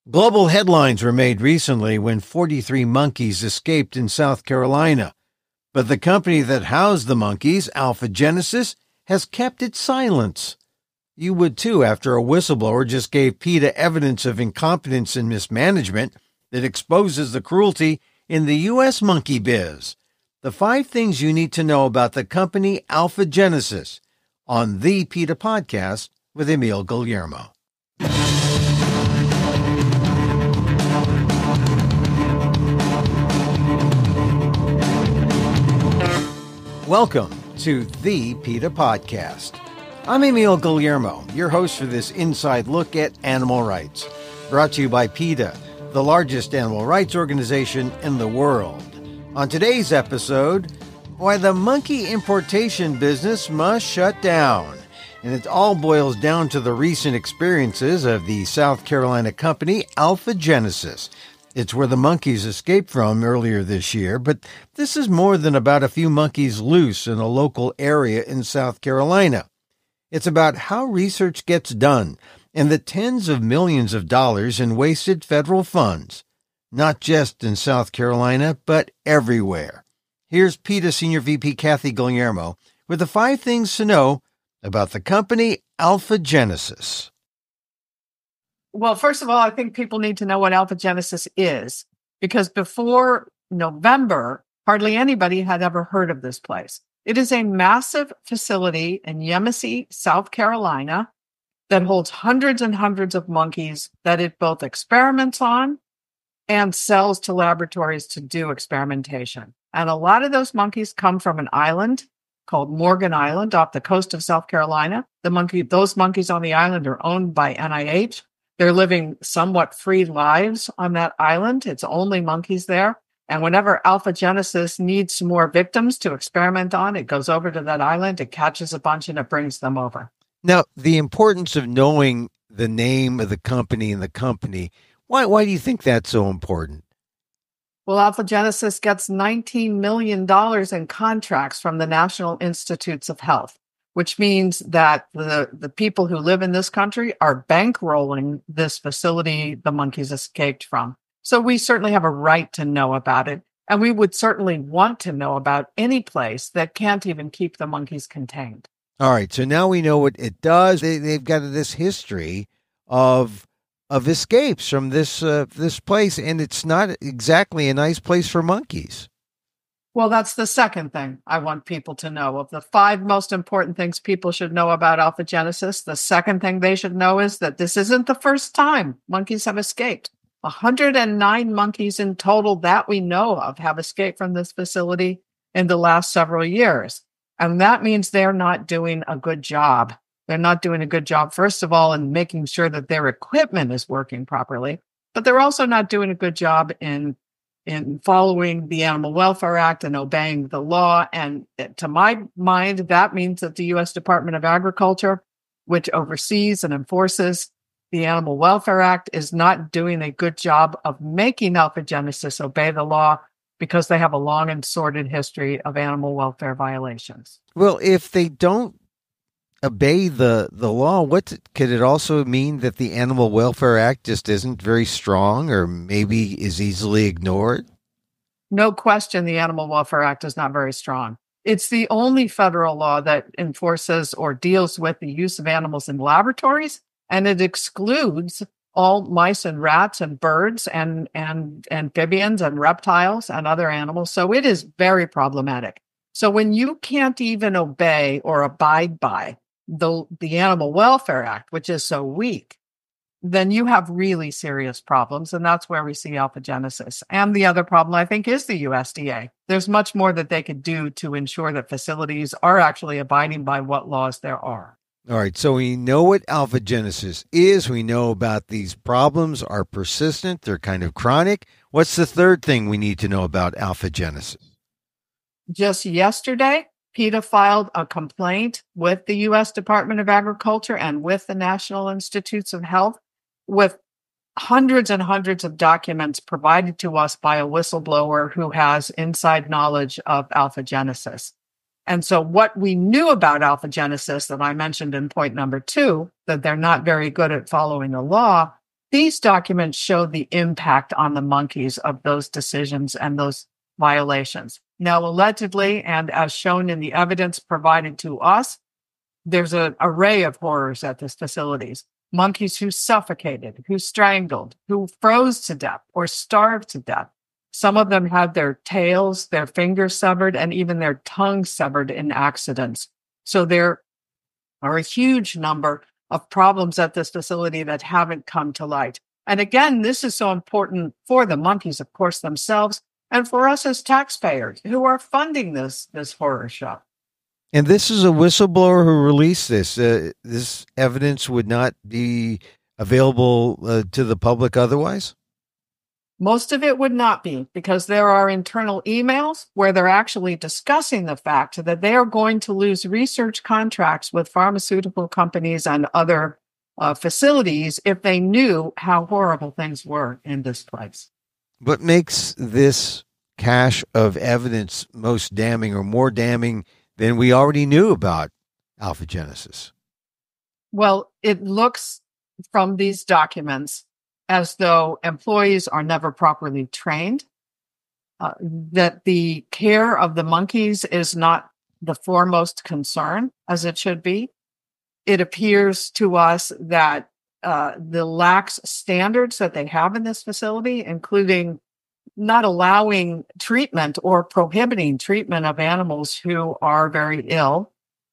Global headlines were made recently when 43 monkeys escaped in South Carolina. But the company that housed the monkeys, Alpha Genesis, has kept its silence. You would too after a whistleblower just gave PETA evidence of incompetence and mismanagement that exposes the cruelty in the U.S. monkey biz. The 5 things you need to know about the company Alpha Genesis on the PETA Podcast with Emil Guillermo. Welcome to the PETA Podcast. I'm Emil Guillermo, your host for this inside look at animal rights, brought to you by PETA, the largest animal rights organization in the world. On today's episode, why the monkey importation business must shut down. And it all boils down to the recent experiences of the South Carolina company Alpha Genesis. It's where the monkeys escaped from earlier this year, but this is more than about a few monkeys loose in a local area in South Carolina. It's about how research gets done and the tens of millions of dollars in wasted federal funds, not just in South Carolina, but everywhere. Here's PETA Senior VP Kathy Guillermo with the 5 things to know about the company Alpha Genesis. Well, first of all, I think people need to know what Alpha Genesis is, because before November, hardly anybody had ever heard of this place. It is a massive facility in Yemassee, South Carolina, that holds hundreds and hundreds of monkeys that it both experiments on and sells to laboratories to do experimentation. And a lot of those monkeys come from an island called Morgan Island off the coast of South Carolina. Those monkeys on the island are owned by NIH. They're living somewhat free lives on that island. It's only monkeys there. And whenever Alpha Genesis needs more victims to experiment on, it goes over to that island, it catches a bunch, and it brings them over. Now, the importance of knowing the name of the company and the company, why do you think that's so important? Well, Alpha Genesis gets $19 million in contracts from the National Institutes of Health, which means that the people who live in this country are bankrolling this facility the monkeys escaped from. So we certainly have a right to know about it. And we would certainly want to know about any place that can't even keep the monkeys contained. All right. So now we know what it does. They've got this history of escapes from this place, and it's not exactly a nice place for monkeys. Well, that's the second thing I want people to know. Of the 5 most important things people should know about Alpha Genesis, the second thing they should know is that this isn't the first time monkeys have escaped. 109 monkeys in total that we know of have escaped from this facility in the last several years. And that means they're not doing a good job. They're not doing a good job, first of all, in making sure that their equipment is working properly, but they're also not doing a good job in following the Animal Welfare Act and obeying the law. And to my mind, that means that the U.S. Department of Agriculture, which oversees and enforces the Animal Welfare Act, is not doing a good job of making Alpha Genesis obey the law because they have a long and sordid history of animal welfare violations. Well, if they don't obey the law, could it also mean that the Animal Welfare Act just isn't very strong or maybe is easily ignored? No question, the Animal Welfare Act is not very strong. It's the only federal law that enforces or deals with the use of animals in laboratories, and it excludes all mice and rats and birds and amphibians and reptiles and other animals. So it is very problematic. So when you can't even obey or abide by the Animal Welfare Act, which is so weak, then you have really serious problems. And that's where we see Alpha Genesis. And the other problem, I think, is the USDA. There's much more that they could do to ensure that facilities are actually abiding by what laws there are. All right, so we know what Alpha Genesis is. We know about these problems are persistent. They're kind of chronic. What's the third thing we need to know about Alpha Genesis? Just yesterday, PETA filed a complaint with the U.S. Department of Agriculture and with the National Institutes of Health with hundreds and hundreds of documents provided to us by a whistleblower who has inside knowledge of Alpha Genesis. And so what we knew about Alpha Genesis that I mentioned in point number 2, that they're not very good at following the law, these documents show the impact on the monkeys of those decisions and those violations. Now, allegedly, and as shown in the evidence provided to us, there's an array of horrors at these facilities. Monkeys who suffocated, who strangled, who froze to death or starved to death. Some of them had their tails, their fingers severed, and even their tongues severed in accidents. So there are a huge number of problems at this facility that haven't come to light. And again, this is so important for the monkeys, of course, themselves, and for us as taxpayers who are funding this horror show. And this is a whistleblower who released this. This evidence would not be available to the public otherwise? Most of it would not be, because there are internal emails where they're actually discussing the fact that they are going to lose research contracts with pharmaceutical companies and other facilities if they knew how horrible things were in this place. What makes this cache of evidence most damning or more damning than we already knew about alphagenesis? Well, it looks from these documents as though employees are never properly trained, that the care of the monkeys is not the foremost concern as it should be. It appears to us that the lax standards that they have in this facility, including not allowing treatment or prohibiting treatment of animals who are very ill,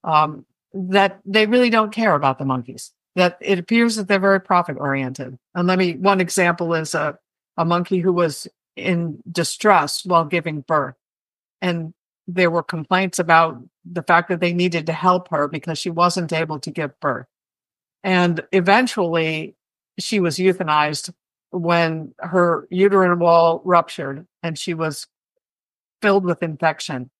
that they really don't care about the monkeys. That it appears that they're very profit oriented. And one example is a monkey who was in distress while giving birth. And there were complaints about the fact that they needed to help her because she wasn't able to give birth. And eventually she was euthanized when her uterine wall ruptured and she was filled with infection.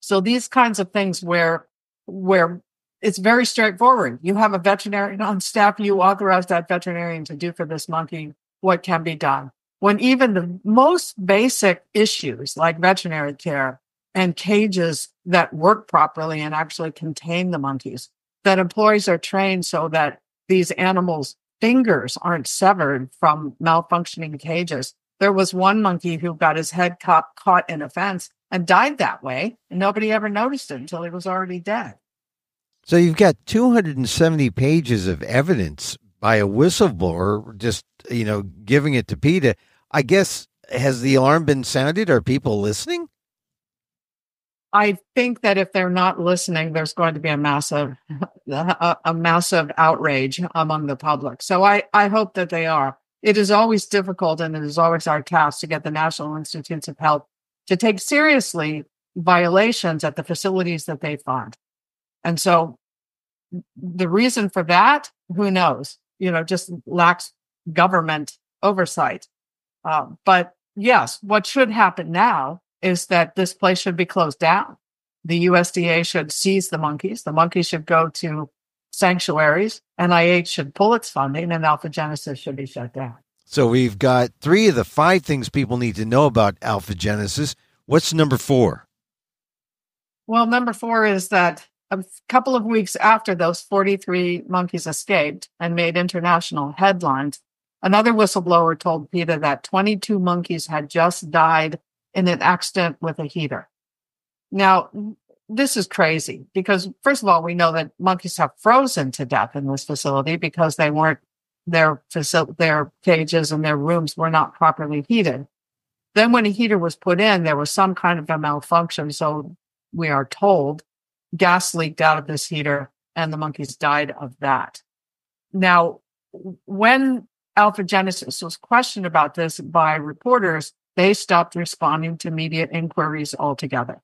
So these kinds of things where it's very straightforward. You have a veterinarian on staff, you authorize that veterinarian to do for this monkey what can be done. When even the most basic issues like veterinary care and cages that work properly and actually contain the monkeys, that employees are trained so that these animals' fingers aren't severed from malfunctioning cages. There was one monkey who got his head caught in a fence and died that way, and nobody ever noticed it until he was already dead. So you've got 270 pages of evidence by a whistleblower, just, giving it to PETA. I guess, has the alarm been sounded? Are people listening? I think that if they're not listening, there's going to be a massive outrage among the public. So I hope that they are. It is always difficult, and it is always our task to get the National Institutes of Health to take seriously violations at the facilities that they fund. And so the reason for that, who knows? Just lacks government oversight. But yes, what should happen now is that this place should be closed down. The USDA should seize the monkeys. The monkeys should go to sanctuaries. NIH should pull its funding, and alphagenesis should be shut down. So we've got 3 of the 5 things people need to know about alphagenesis. What's number 4? Well, number 4 is that a couple of weeks after those 43 monkeys escaped and made international headlines, another whistleblower told PETA that 22 monkeys had just died in an accident with a heater. Now, this is crazy because, first of all, we know that monkeys have frozen to death in this facility because their cages and their rooms were not properly heated. Then when a heater was put in, there was some kind of a malfunction. So we are told gas leaked out of this heater and the monkeys died of that. Now, when alphagenesis was questioned about this by reporters, they stopped responding to media inquiries altogether.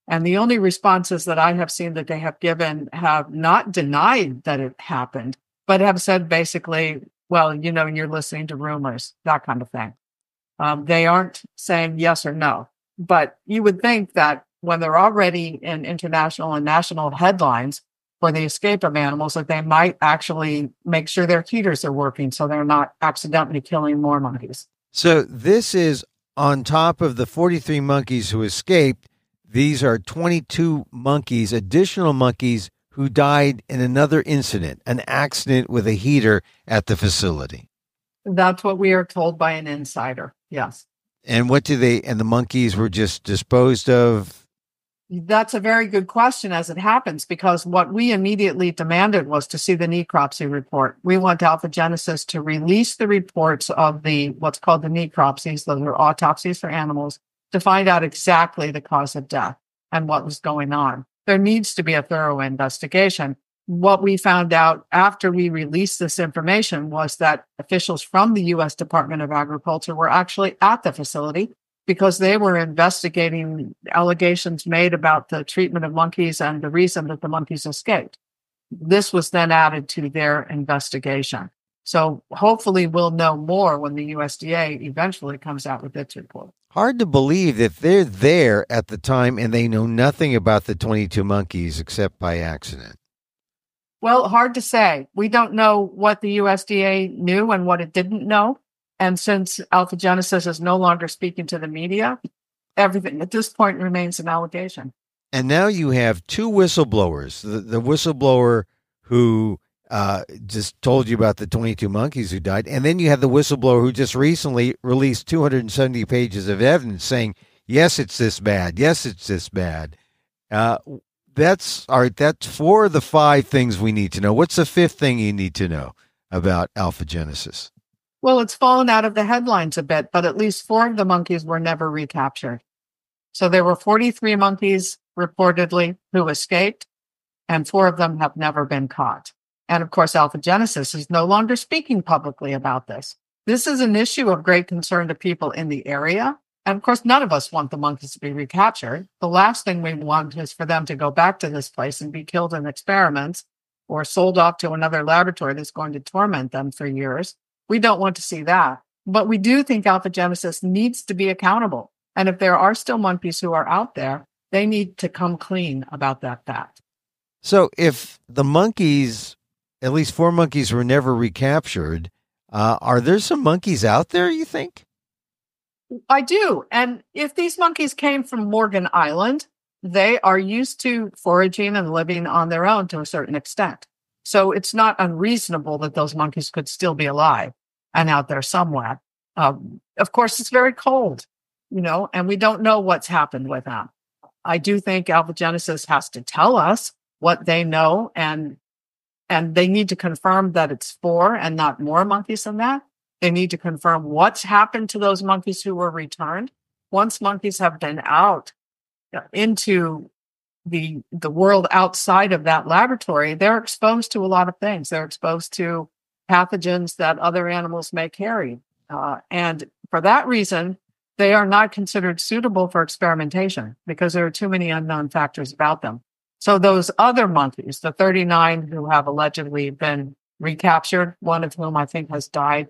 And the only responses that I have seen that they have given have not denied that it happened, but have said basically, well, you're listening to rumors, that kind of thing. They aren't saying yes or no. But you would think that when they're already in international and national headlines for the escape of animals, that they might actually make sure their heaters are working so they're not accidentally killing more monkeys. So this is on top of the 43 monkeys who escaped. These are 22 monkeys, additional monkeys who died in another incident, an accident with a heater at the facility. That's what we are told by an insider. Yes. And and the monkeys were just disposed of? That's a very good question as it happens, because what we immediately demanded was to see the necropsy report. We want Alpha Genesis to release the reports of what's called the necropsies, those are autopsies for animals, to find out exactly the cause of death and what was going on. There needs to be a thorough investigation. What we found out after we released this information was that officials from the U.S. Department of Agriculture were actually at the facility because they were investigating allegations made about the treatment of monkeys and the reason that the monkeys escaped. This was then added to their investigation. So hopefully we'll know more when the USDA eventually comes out with its report. Hard to believe that they're there at the time and they know nothing about the 22 monkeys except by accident. Well, hard to say. We don't know what the USDA knew and what it didn't know. And since Alpha Genesis is no longer speaking to the media, everything at this point remains an allegation. And now you have two whistleblowers. The whistleblower who just told you about the 22 monkeys who died. And then you have the whistleblower who just recently released 270 pages of evidence saying, yes, it's this bad. Yes, it's this bad. That's all right. That's 4 of the 5 things we need to know. What's the 5th thing you need to know about Alpha Genesis? Well, it's fallen out of the headlines a bit, but at least 4 of the monkeys were never recaptured. So there were 43 monkeys reportedly who escaped, and 4 of them have never been caught. And of course, Alpha Genesis is no longer speaking publicly about this. This is an issue of great concern to people in the area. And of course, none of us want the monkeys to be recaptured. The last thing we want is for them to go back to this place and be killed in experiments or sold off to another laboratory that's going to torment them for years. We don't want to see that. But we do think Alpha Genesis needs to be accountable. And if there are still monkeys who are out there, they need to come clean about that fact. So if the monkeys, at least 4 monkeys, were never recaptured, are there some monkeys out there, you think? I do. And if these monkeys came from Morgan Island, they are used to foraging and living on their own to a certain extent. So it's not unreasonable that those monkeys could still be alive and out there somewhere. Of course, it's very cold, and we don't know what's happened with them. I do think Alpha Genesis has to tell us what they know, and they need to confirm that it's 4 and not more monkeys than that. They need to confirm what's happened to those monkeys who were returned. Once monkeys have been out into the world outside of that laboratory, they're exposed to a lot of things. They're exposed to pathogens that other animals may carry. And for that reason, they are not considered suitable for experimentation because there are too many unknown factors about them. So those other monkeys, the 39 who have allegedly been recaptured, one of whom I think has died,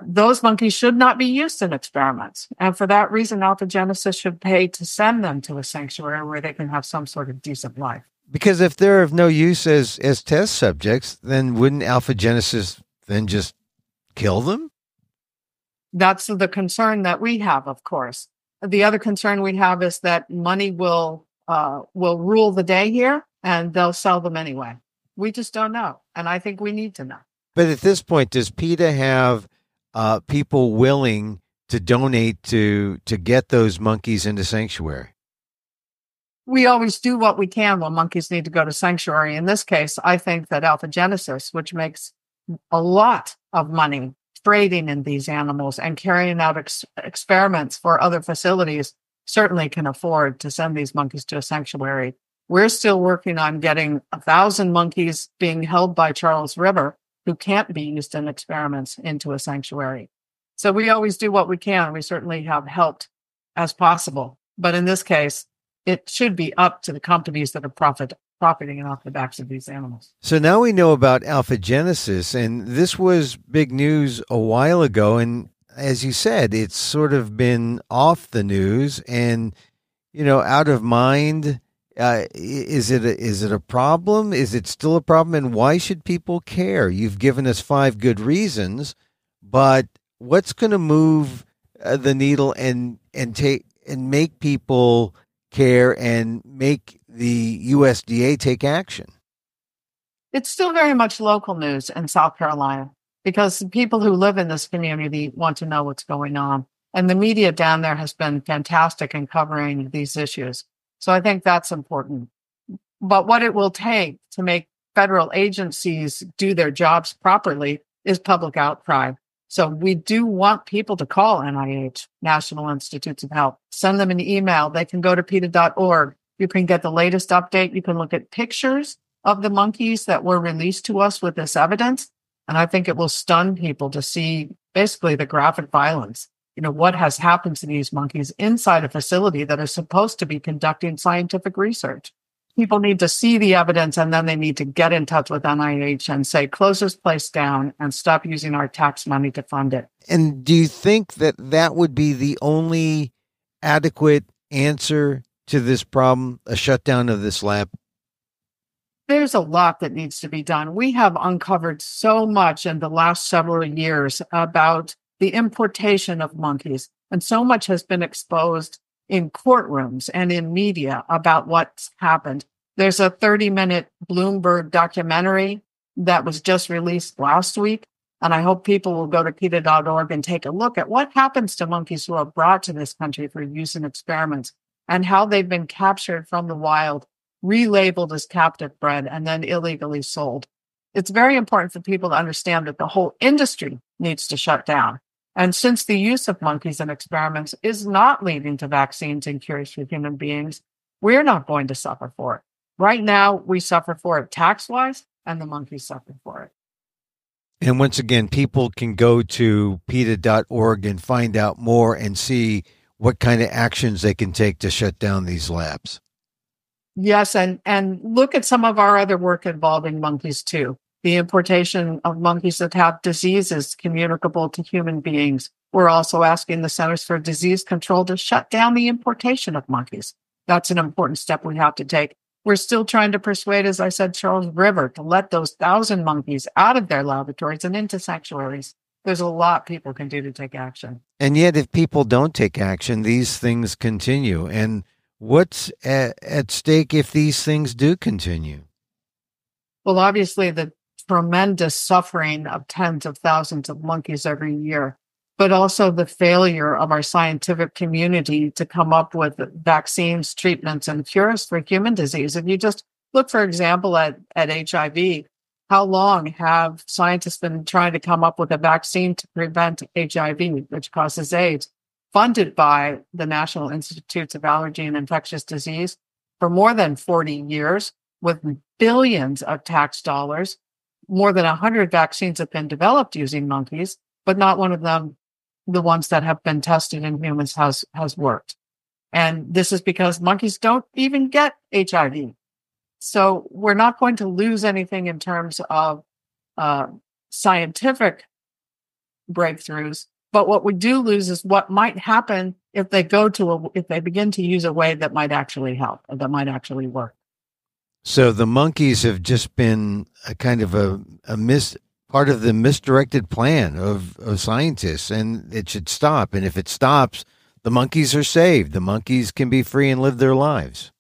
those monkeys should not be used in experiments. And for that reason, Alpha Genesis should pay to send them to a sanctuary where they can have some sort of decent life. Because if they're of no use as test subjects, then wouldn't Alpha Genesis then just kill them? That's the concern that we have, of course. The other concern we have is that money will rule the day here, and they'll sell them anyway. We just don't know, and I think we need to know. But at this point, does PETA have people willing to donate to get those monkeys into sanctuary? We always do what we can when monkeys need to go to sanctuary. In this case, I think that Alpha Genesis, which makes a lot of money trading in these animals and carrying out experiments for other facilities, certainly can afford to send these monkeys to a sanctuary. We're still working on getting 1,000 monkeys being held by Charles River who can't be used in experiments into a sanctuary. So we always do what we can. We certainly have helped as possible. But in this case, it should be up to the companies that are profiting off the backs of these animals. So now we know about Alpha Genesis, and this was big news a while ago. And as you said, it's sort of been off the news and, out of mind. Is it a problem? Is it still a problem? And why should people care? You've given us 5 good reasons, but what's going to move the needle and make people care and make the USDA take action? It's still very much local news in South Carolina. because people who live in this community want to know what's going on. And the media down there has been fantastic in covering these issues. So I think that's important. But what it will take to make federal agencies do their jobs properly is public outcry. So we do want people to call NIH, National Institutes of Health, send them an email. They can go to PETA.org. You can get the latest update. You can look at pictures of the monkeys that were released to us with this evidence. And I think it will stun people to see basically the graphic violence. What has happened to these monkeys inside a facility that is supposed to be conducting scientific research. People need to see the evidence, and then they need to get in touch with NIH and say, close this place down and stop using our tax money to fund it. And do you think that would be the only adequate answer to this problem, a shutdown of this lab? There's a lot that needs to be done. We have uncovered so much in the last several years about the importation of monkeys, and so much has been exposed in courtrooms and in media about what's happened. There's a 30-minute Bloomberg documentary that was just released last week, and I hope people will go to PETA.org and take a look at what happens to monkeys who are brought to this country for use in experiments and how they've been captured from the wild, relabeled as captive bred, and then illegally sold. It's very important for people to understand that the whole industry needs to shut down. And since the use of monkeys in experiments is not leading to vaccines and cures for human beings, we're not going to suffer for it. Right now, we suffer for it tax-wise, and the monkeys suffer for it. And once again, people can go to PETA.org and find out more and see what kind of actions they can take to shut down these labs. Yes, and look at some of our other work involving monkeys, too. The importation of monkeys that have diseases communicable to human beings. We're also asking the Centers for Disease Control to shut down the importation of monkeys. That's an important step we have to take. We're still trying to persuade, as I said, Charles River to let those 1,000 monkeys out of their laboratories and into sanctuaries. There's a lot people can do to take action. And yet, if people don't take action, these things continue. And what's at stake if these things do continue? Well, obviously, the tremendous suffering of tens of thousands of monkeys every year, but also the failure of our scientific community to come up with vaccines, treatments, and cures for human disease. If you just look, for example, at HIV, how long have scientists been trying to come up with a vaccine to prevent HIV, which causes AIDS, funded by the National Institutes of Allergy and Infectious Disease for more than 40 years with billions of tax dollars? More than 100 vaccines have been developed using monkeys, but not one of them, the ones that have been tested in humans, has worked. And this is because monkeys don't even get HIV. So we're not going to lose anything in terms of scientific breakthroughs. But what we do lose is what might happen if they if they begin to use a way that might actually help or that might actually work. So the monkeys have just been a kind of a part of the misdirected plan of scientists, and it should stop. And if it stops, the monkeys are saved. The monkeys can be free and live their lives.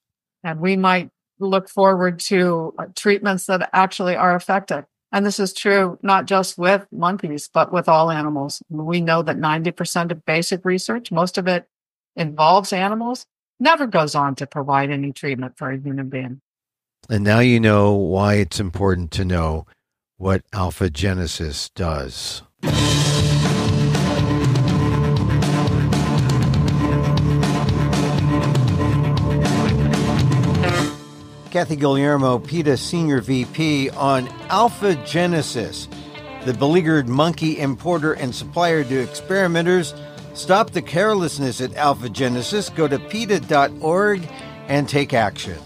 And we might look forward to treatments that actually are effective. And this is true not just with monkeys, but with all animals. We know that 90% of basic research, most of it involves animals, never goes on to provide any treatment for a human being. And now you know why it's important to know what alpha genesis does. Kathy Guillermo, PETA Senior VP, on alpha genesis, the beleaguered monkey importer and supplier to experimenters. Stop the carelessness at alpha genesis. Go to PETA.org and take action.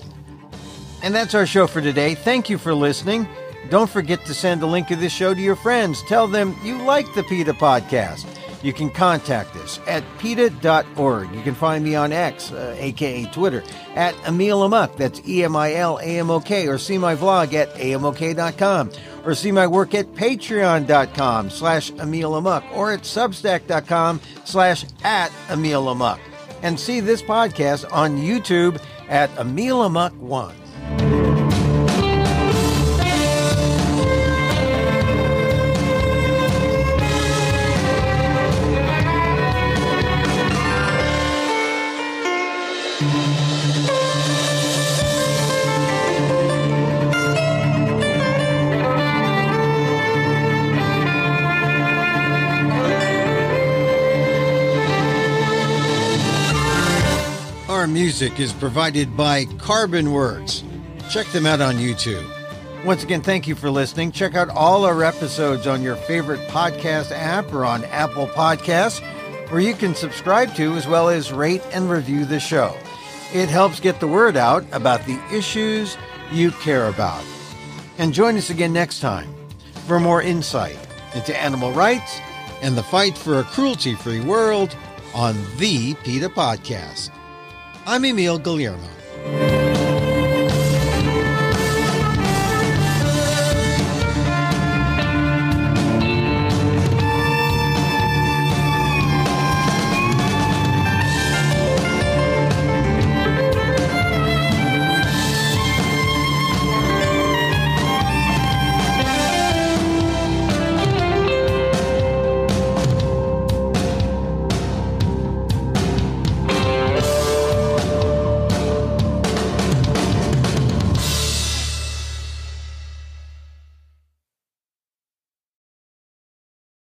And that's our show for today. Thank you for listening. Don't forget to send a link of this show to your friends. Tell them you like the PETA Podcast. You can contact us at PETA.org. You can find me on X, a.k.a. Twitter, at Emil Amok. That's EMILAMOK. Or see my vlog at amok.com. Or see my work at patreon.com/Emil Amok. Or at substack.com/@Emil Amok. And see this podcast on YouTube at Emil Amok 1. music is provided by Carbon Works. Check them out on YouTube. Once again, thank you for listening. Check out all our episodes on your favorite podcast app or on Apple Podcasts, where you can subscribe to as well as rate and review the show. It helps get the word out about the issues you care about. And join us again next time for more insight into animal rights and the fight for a cruelty-free world on the PETA Podcast. I'm Emil Guillermo.